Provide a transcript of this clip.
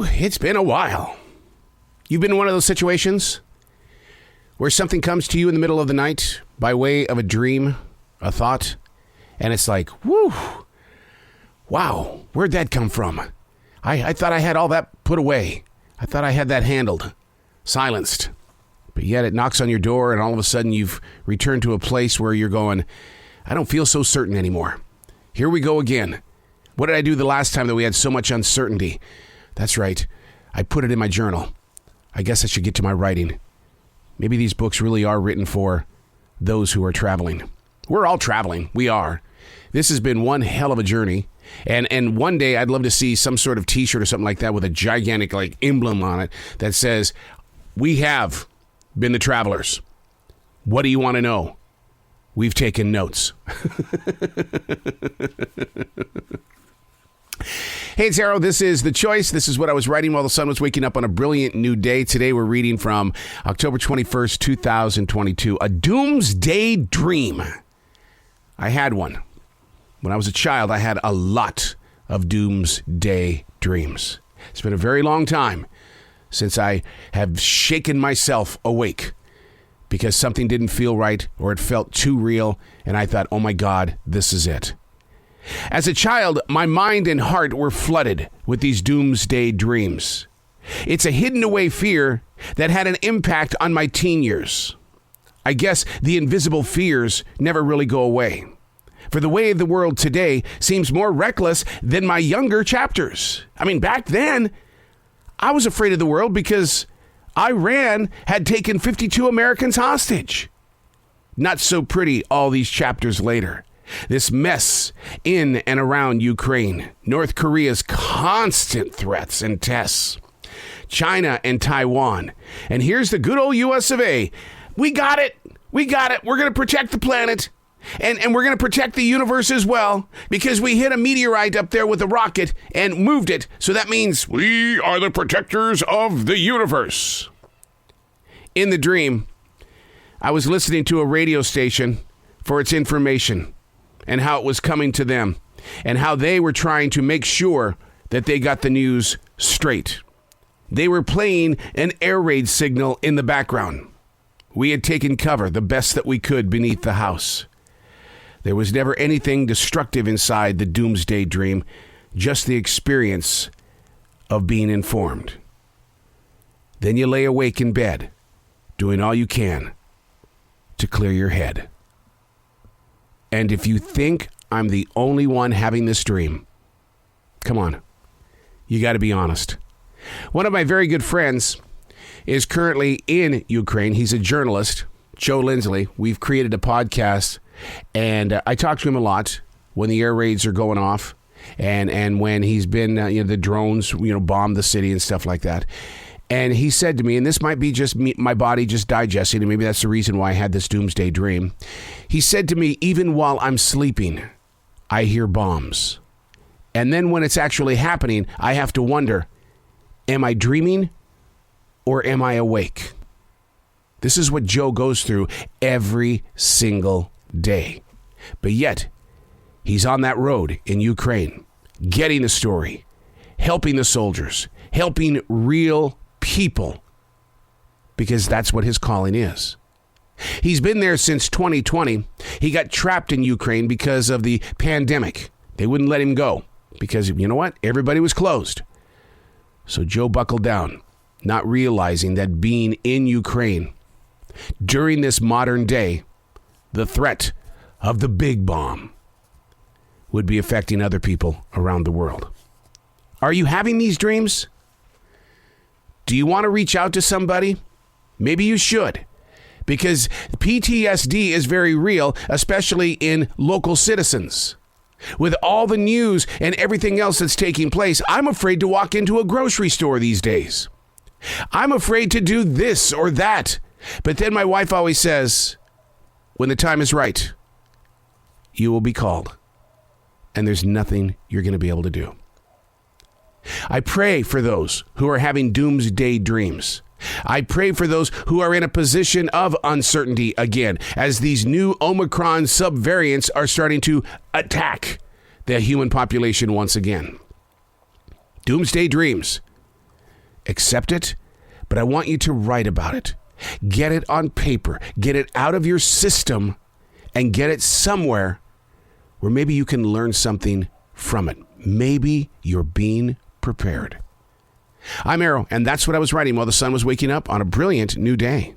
Whew, it's been a while. You've been in one of those situations where something comes to you in the middle of the night by way of a dream, a thought, and it's like, whew, wow, where'd that come from? I thought I had all that put away. I thought I had that handled, silenced. But yet it knocks on your door and all of a sudden you've returned to a place where you're going, I don't feel so certain anymore. Here we go again. What did I do the last time that we had so much uncertainty? That's right. I put it in my journal. I guess I should get to my writing. Maybe these books really are written for those who are traveling. We're all traveling. We are. This has been one hell of a journey. And one day I'd love to see some sort of t-shirt or something like that with a gigantic like emblem on it that says, we have been the travelers. What do you want to know? We've taken notes. Hey, it's Arrow. This is The Choice. This is what I was writing while the sun was waking up on a brilliant new day. Today we're reading from October 21st, 2022, A Doomsday Dream. I had one. When I was a child, I had a lot of doomsday dreams. It's been a very long time since I have shaken myself awake because something didn't feel right or it felt too real, and I thought, oh my God, this is it. As a child, my mind and heart were flooded with these doomsday dreams. It's a hidden away fear that had an impact on my teen years. I guess the invisible fears never really go away. For the way of the world today seems more reckless than my younger chapters. I mean, back then, I was afraid of the world because Iran had taken 52 Americans hostage. Not so pretty all these chapters later. This mess in and around Ukraine, North Korea's constant threats and tests, China and Taiwan. And here's the good old US of A. We got it. We got it. We're going to protect the planet. And we're going to protect the universe as well because we hit a meteorite up there with a rocket and moved it. So that means we are the protectors of the universe. In the dream, I was listening to a radio station for its information and how it was coming to them and how they were trying to make sure that they got the news straight. They were playing an air raid signal in the background. We had taken cover, the best that we could, beneath the house. There was never anything destructive inside the doomsday dream, just the experience of being informed. Then you lay awake in bed, doing all you can to clear your head. And if you think I'm the only one having this dream, come on, you got to be honest. One of my very good friends is currently in Ukraine. He's a journalist, Joe Lindsley. We've created a podcast, and I talk to him a lot when the air raids are going off, and when he's been, the drones, bomb the city and stuff like that. And he said to me, and this might be just me, my body just digesting, and maybe that's the reason why I had this doomsday dream. He said to me, even while I'm sleeping, I hear bombs. And then when it's actually happening, I have to wonder, am I dreaming or am I awake? This is what Joe goes through every single day. But yet, he's on that road in Ukraine, getting the story, helping the soldiers, helping real people, because that's what his calling is. He's been there since 2020. He got trapped in Ukraine because of the pandemic. They wouldn't let him go because, you know what? Everybody was closed. So Joe buckled down, not realizing that being in Ukraine during this modern day, the threat of the big bomb would be affecting other people around the world. Are you having these dreams? Do you want to reach out to somebody? Maybe you should, because PTSD is very real, especially in local citizens. With all the news and everything else that's taking place, I'm afraid to walk into a grocery store these days. I'm afraid to do this or that. But then my wife always says, when the time is right, you will be called, and there's nothing you're going to be able to do. I pray for those who are having doomsday dreams. I pray for those who are in a position of uncertainty again, as these new Omicron subvariants are starting to attack the human population once again. Doomsday dreams. accept it, but I want you to write about it. Get it on paper. Get it out of your system and get it somewhere where maybe you can learn something from it. Maybe you're being prepared. I'm Arrow, and that's what I was writing while the sun was waking up on a brilliant new day.